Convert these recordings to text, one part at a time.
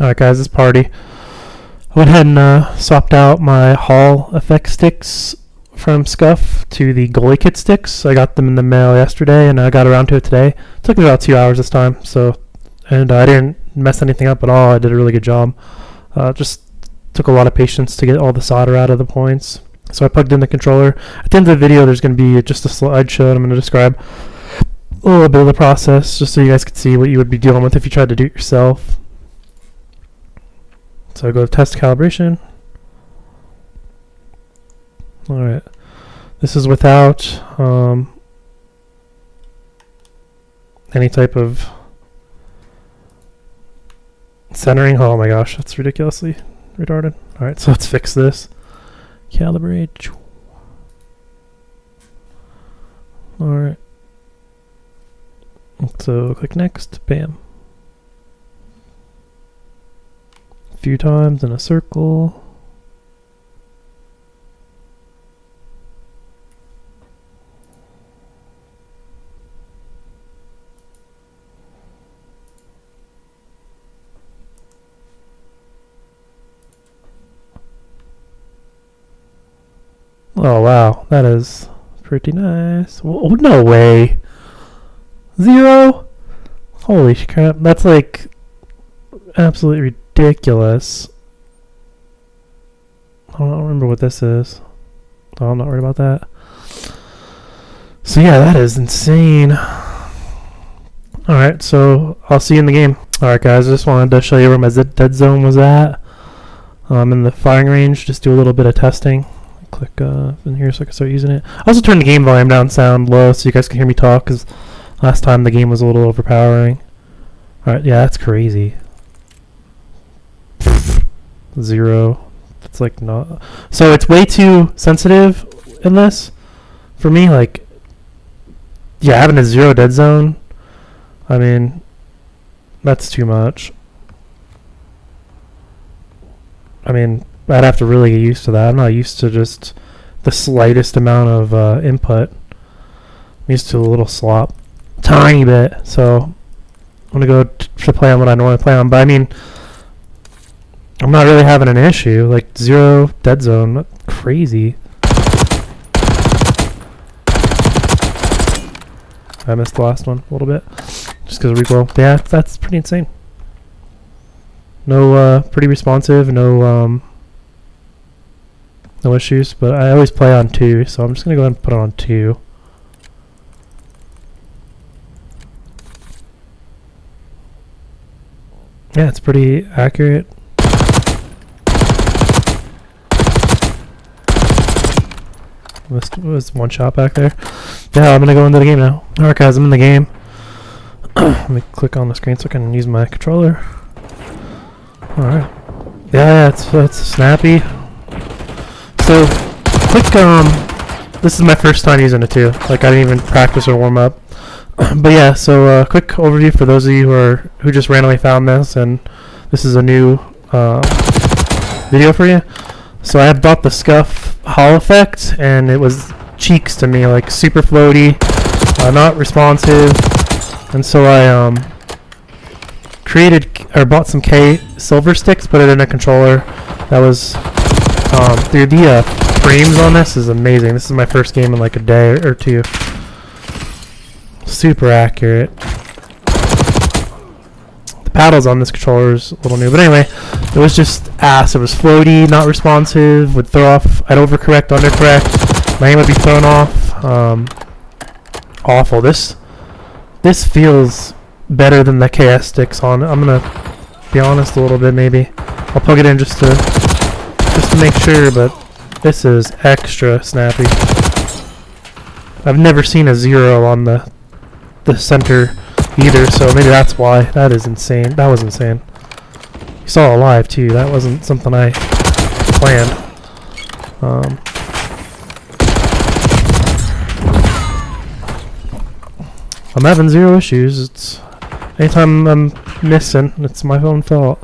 Alright guys, this party. I went ahead and swapped out my Hall effect sticks from Scuff to the goalie kit sticks. I got them in the mail yesterday and I got around to it today. It took me about 2 hours this time, and I didn't mess anything up at all. I did a really good job. Just took a lot of patience to get all the solder out of the points. So I plugged in the controller. At the end of the video there's going to be just a slideshow and I'm going to describe a little bit of the process just so you guys can see what you would be dealing with if you tried to do it yourself. So I go to test calibration. Alright. This is without any type of centering. Oh my gosh, that's ridiculously retarded. Alright, so let's fix this. Calibrate. Alright. So click next. Bam. A few times in a circle. Oh wow, that is pretty nice. Oh, no way. 0? Holy crap, that's like absolutely ridiculous. I don't remember what this is. Oh, I'm not worried about that. So yeah, that is insane. Alright, so I'll see you in the game. Alright guys, I just wanted to show you where my dead zone was at. I'm in the firing range, just do a little bit of testing. Click in here so I can start using it. I also turned the game volume down, sound low, so you guys can hear me talk, because last time the game was a little overpowering. Alright, yeah, that's crazy. 0. It's like not... So it's way too sensitive in this. For me, like... Yeah, having a 0 dead zone, I mean, that's too much. I mean, I'd have to really get used to that. I'm not used to just the slightest amount of input. I'm used to a little slop. Tiny bit. So I'm going to go to play on what I normally play on. But I mean, I'm not really having an issue. Like 0 dead zone. That's crazy. I missed the last one a little bit. Just because of recoil. Yeah, that's pretty insane. No, pretty responsive. No issues, but I always play on 2, so I'm just gonna go ahead and put it on 2. Yeah, it's pretty accurate. Was one shot back there. Yeah, I'm gonna go into the game now. Alright guys, I'm in the game. Let me click on the screen so I can use my controller. Alright. Yeah, it's snappy. So, quick, this is my first time using it too. Like, I didn't even practice or warm up. But yeah, so quick overview for those of you who just randomly found this, and this is a new video for you. So I had bought the Scuff Hall effect, and it was cheeks to me, like super floaty, not responsive, and so I bought some K silver sticks, put it in a controller. That was dude, the frames on this is amazing. This is my first game in like a day or 2. Super accurate. The paddles on this controller is a little new, but anyway, it was just ass. It was floaty, not responsive, would throw off. I'd overcorrect, undercorrect. My aim would be thrown off. Awful. This feels better than the KS sticks on it. I'm gonna be honest a little bit, maybe. I'll plug it in just to make sure, but this is extra snappy. I've never seen a 0 on the center either, so maybe that's why. That is insane. That was insane. You saw it live too. That wasn't something I planned. I'm having 0 issues. It's anytime I'm missing, it's my own fault.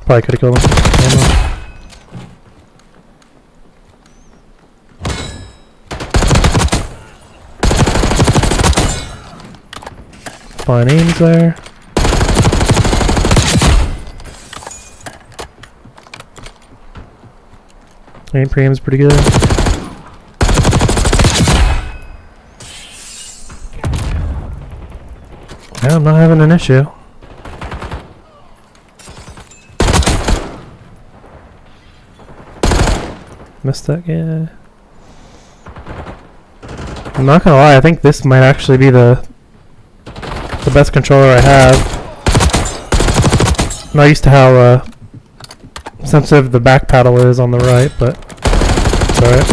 Probably could have killed him. I don't know. fine aims there. Aim pre-aim is pretty good. Yeah, I'm not having an issue. Missed that guy. I'm not gonna lie, I think this might actually be the best controller I have. I'm not used to how sensitive the back paddle is on the right, but it's alright.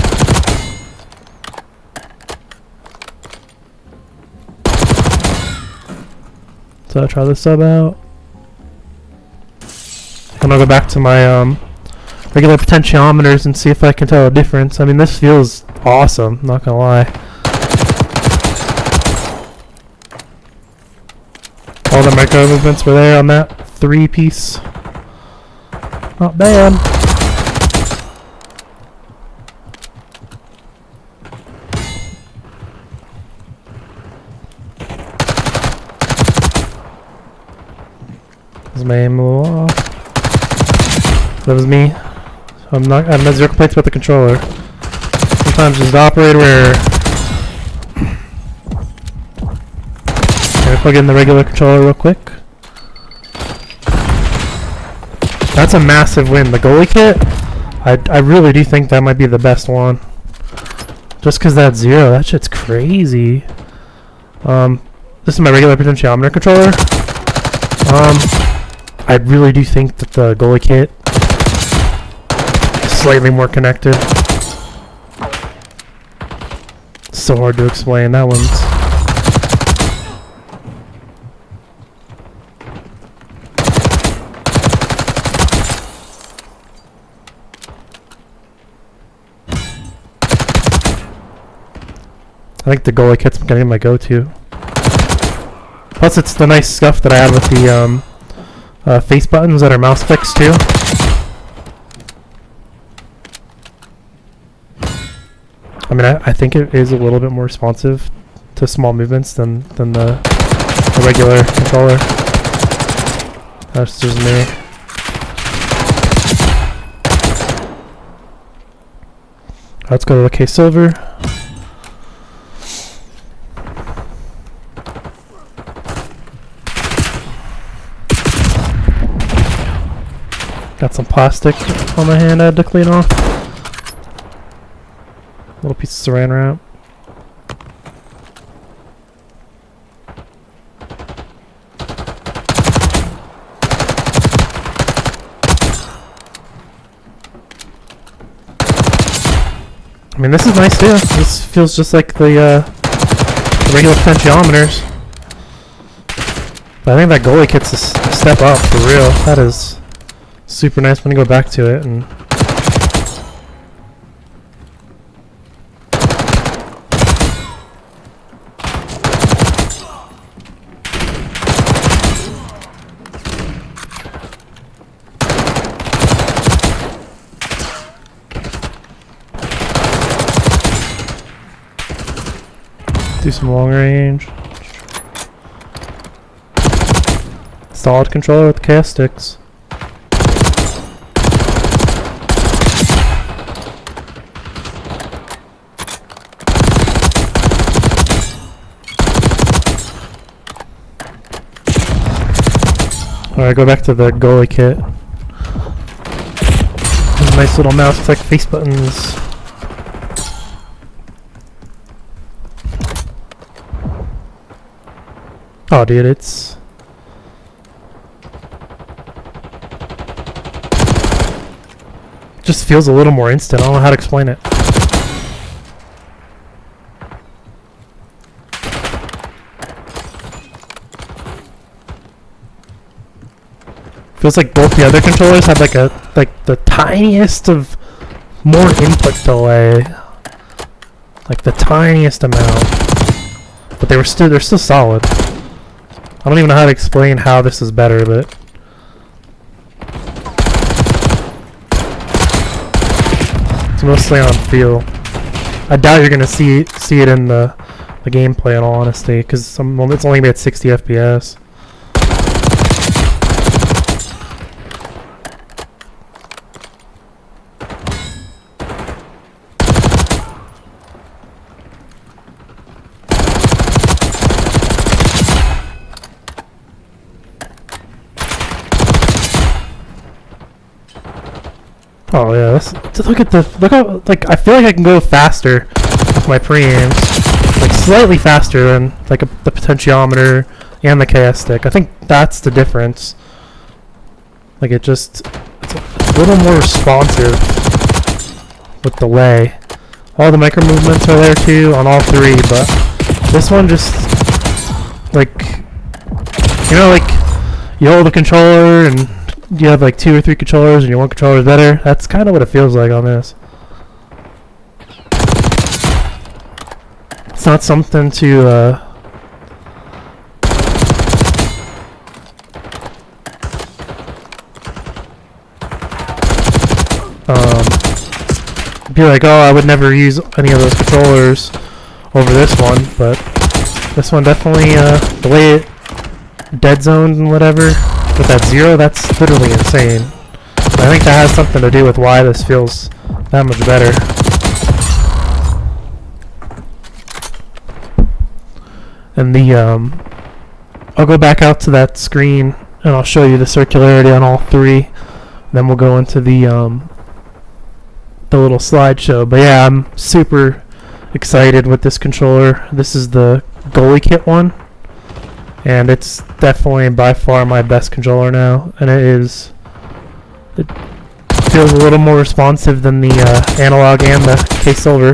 So I'll try this sub out. And I'll go back to my regular potentiometers and see if I can tell a difference. I mean, this feels awesome, not gonna lie. All the micro movements were there on that 3-piece. Not bad. Was my aim a little off? That was me. I'm not zero complaints about the controller. Sometimes just the operator error. Gonna plug in the regular controller real quick. That's a massive win. The goalie kit, I really do think that might be the best one. Just cause that's 0, that shit's crazy. This is my regular potentiometer controller. I really do think that the goalie kit is slightly more connected. It's so hard to explain. That one's I think the goalie kit's becoming my go-to. Plus, it's the nice stuff that I have with the face buttons that are mouse clicks too. I mean, I think it is a little bit more responsive to small movements than the regular controller. That's just me. Let's go to the K-Silver. Got some plastic on my hand I had to clean off. Little piece of saran wrap. I mean, this is nice too. This feels just like the regular potentiometers. But I think that goalie kit's a step up for real. That is super nice. I'm gonna go back to it and do some long range. Solid controller with cast sticks. Alright, go back to the goalie kit. Nice little mouse click face buttons. Oh dude, it's just feels a little more instant. I don't know how to explain it. Feels like both the other controllers had like the tiniest of more input delay, like the tiniest amount, but they're still solid. I don't even know how to explain how this is better, but it's mostly on feel. I doubt you're gonna see it in the the gameplay in all honesty, because it's only gonna be at 60 FPS. Oh yeah, look how, like, I feel like I can go faster with my pre-aims, like slightly faster than like the potentiometer and the KS stick. I think that's the difference. Like it's a little more responsive with delay. All the micro movements are there too on all three, but this one just, like, you know, like you hold a controller and you have like 2 or 3 controllers and your one controller is better. That's kind of what it feels like on this. It's not something to be like, oh, I would never use any of those controllers over this one, but this one definitely, the way it dead zoned and whatever with that 0, that's literally insane. I think that has something to do with why this feels that much better. And I'll go back out to that screen and I'll show you the circularity on all three. Then we'll go into the little slideshow. But yeah, I'm super excited with this controller. This is the Goalie Kit one, and it's definitely by far my best controller now. And it feels a little more responsive than the analog and the K-Silver.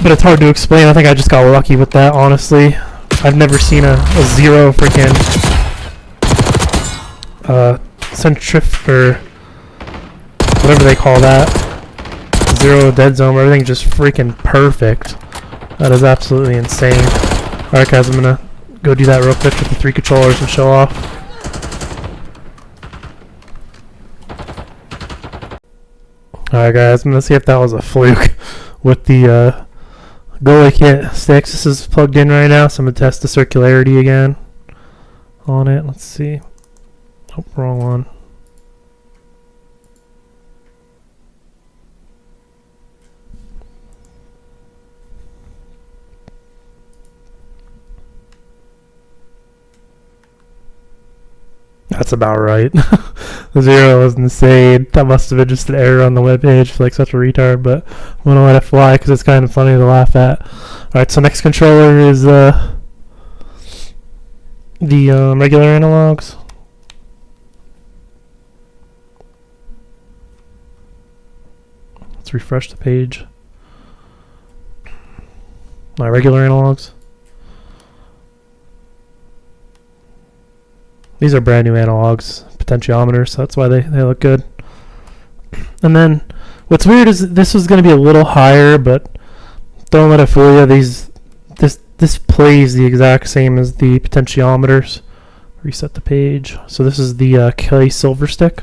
But it's hard to explain. I think I just got lucky with that, honestly. I've never seen a 0 freaking centrif or whatever they call that. 0 dead zone where everything's just freaking perfect. That is absolutely insane. Alright guys, I'm gonna go do that real quick with the 3 controllers and show off. Alright guys, I'm gonna see if that was a fluke with the Goalie Kit sticks. This is plugged in right now, so I'm going to test the circularity again on it. Let's see. Oh, wrong one. That's about right. The 0 was insane. That must have been just an error on the webpage, like such a retard, but I'm going to let it fly because it's kind of funny to laugh at. Alright, so next controller is the regular analogs. Let's refresh the page. My regular analogs. These are brand new analogs, potentiometers, so that's why they look good. And then, what's weird is this was going to be a little higher, but don't let it fool you. This plays the exact same as the potentiometers. Reset the page. So this is the K-Silver stick.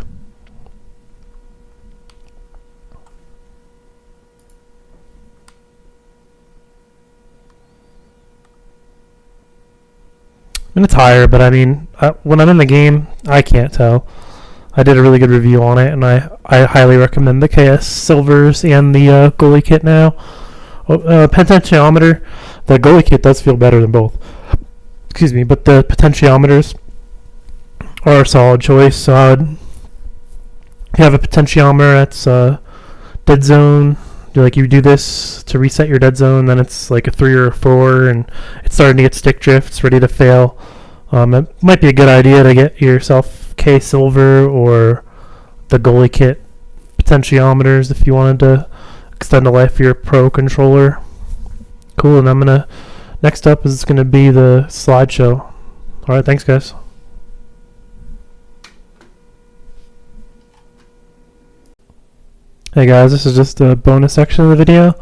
I mean, it's higher, but I mean, when I'm in the game, I can't tell. I did a really good review on it, and I highly recommend the KS Silvers and the Goalie Kit now. Potentiometer, the Goalie Kit does feel better than both. Excuse me, but the potentiometers are a solid choice. So I would have a potentiometer that's dead zone. You do this to reset your dead zone, then it's like a 3 or a 4, and it's starting to get stick drift. It's ready to fail. It might be a good idea to get yourself K-Silver or the Goalie Kit potentiometers if you wanted to extend the life of your Pro controller. Cool, and next up is going to be the slideshow. Alright, thanks guys. Hey guys, this is just a bonus section of the video.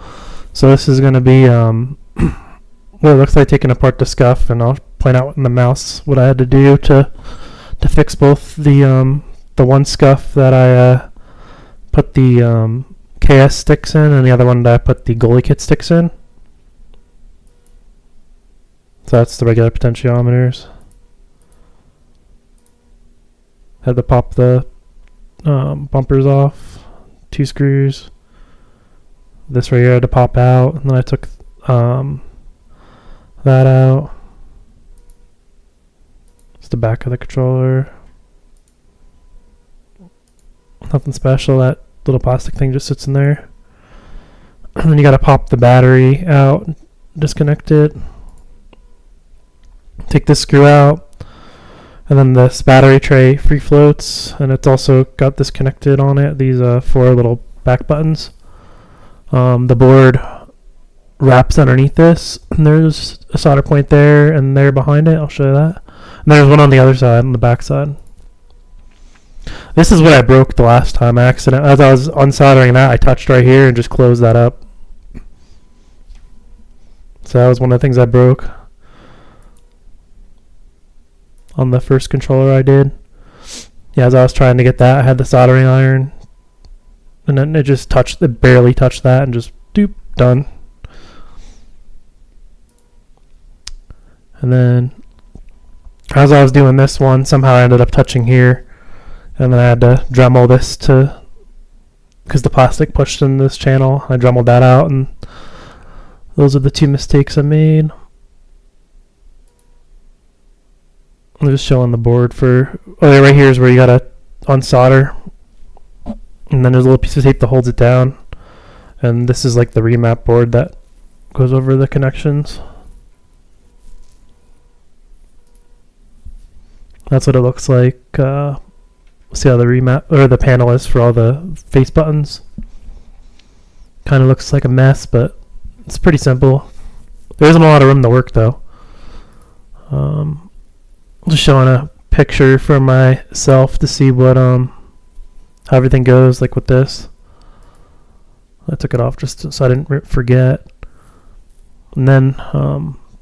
So this is going to be what it looks like taking apart the scuff, and I'll point out in the mouse what I had to do to fix both the one scuff that I put the KS sticks in, and the other one that I put the Goalie Kit sticks in. So that's the regular potentiometers. Had to pop the bumpers off, 2 screws. This right here I had to pop out, and then I took that out. It's the back of the controller. Nothing special, that little plastic thing just sits in there. And then you gotta pop the battery out, disconnect it. Take this screw out, and then this battery tray free floats, and it's also got this connected on it, these 4 little back buttons. The board wraps underneath this, and there's a solder point there and there behind it. I'll show you that. And there's one on the other side, on the back side. This is what I broke the last time accident. As I was unsoldering that, I touched right here and just closed that up. So that was one of the things I broke on the first controller I did. Yeah, as I was trying to get that, I had the soldering iron, and then it barely touched that, and just doop, done. And then as I was doing this one, somehow I ended up touching here, and then I had to Dremel this because the plastic pushed in this channel. I Dremeled that out, and those are the 2 mistakes I made. I'm just showing the board for, yeah, right here is where you gotta unsolder, and then there's a little piece of tape that holds it down, and this is like the remap board that goes over the connections. That's what it looks like. See how the remap or the panel is for all the face buttons. Kind of looks like a mess, but it's pretty simple. There isn't a lot of room to work though. Just showing a picture for myself to see what how everything goes, like with this. I took it off just so I didn't forget. And then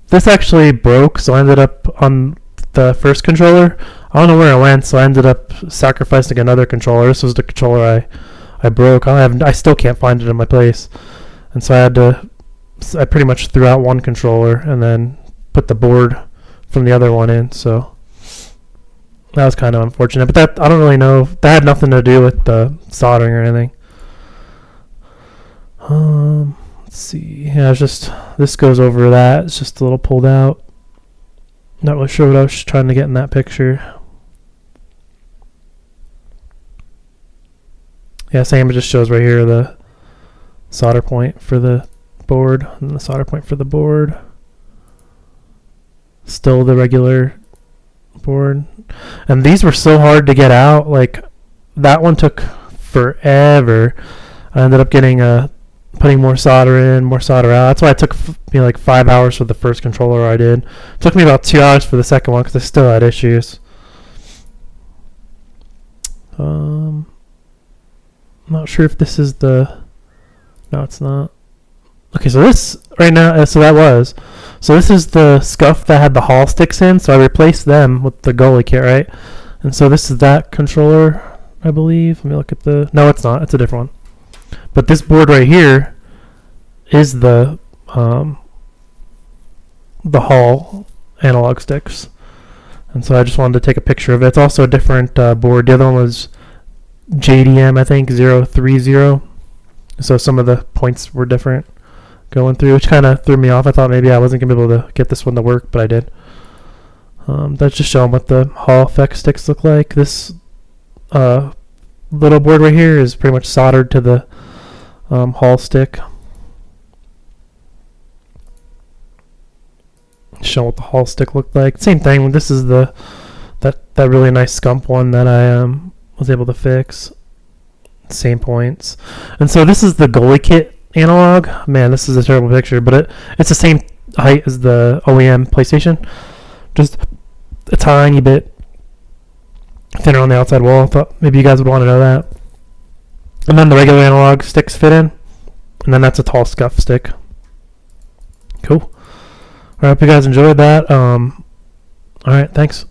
this actually broke, so I ended up on the first controller. I don't know where it went, so I ended up sacrificing another controller. This was the controller I broke. I still can't find it in my place, and so I pretty much threw out one controller and then put the board from the other one in. So that was kind of unfortunate, but that I don't really know. That had nothing to do with the soldering or anything. Let's see. Yeah, it's just this goes over that. It's just a little pulled out. Not really sure what I was trying to get in that picture. Yeah, same. It just shows right here the solder point for the board and the solder point for the board. Still the regular board. And these were so hard to get out. Like, that one took forever. I ended up getting putting more solder in, more solder out. That's why it took me like 5 hours for the first controller I did. It took me about 2 hours for the second one because I still had issues. Not sure if this is the... No, it's not. Okay, so this right now, so this is the scuff that had the Hall sticks in, so I replaced them with the Goalie kit, right? And so this is that controller, I believe. Let me look at the... No, it's not. It's a different one. But this board right here is the Hall analog sticks. And so I just wanted to take a picture of it. It's also a different board. The other one was JDM, I think, 030. So some of the points were different going through, which kind of threw me off. I thought maybe I wasn't going to be able to get this one to work, but I did. That's just showing what the Hall effect sticks look like. This little board right here is pretty much soldered to the Hall stick. Showing what the Hall stick looked like. Same thing. This is that really nice scump one that I was able to fix. Same points. And so this is the Goalie kit analog. Man, this is a terrible picture, but it's the same height as the OEM PlayStation, just a tiny bit thinner on the outside wall. I thought maybe you guys would want to know that. And then the regular analog sticks fit in, and then that's a tall scuff stick. Cool. I hope you guys enjoyed that. Alright, thanks.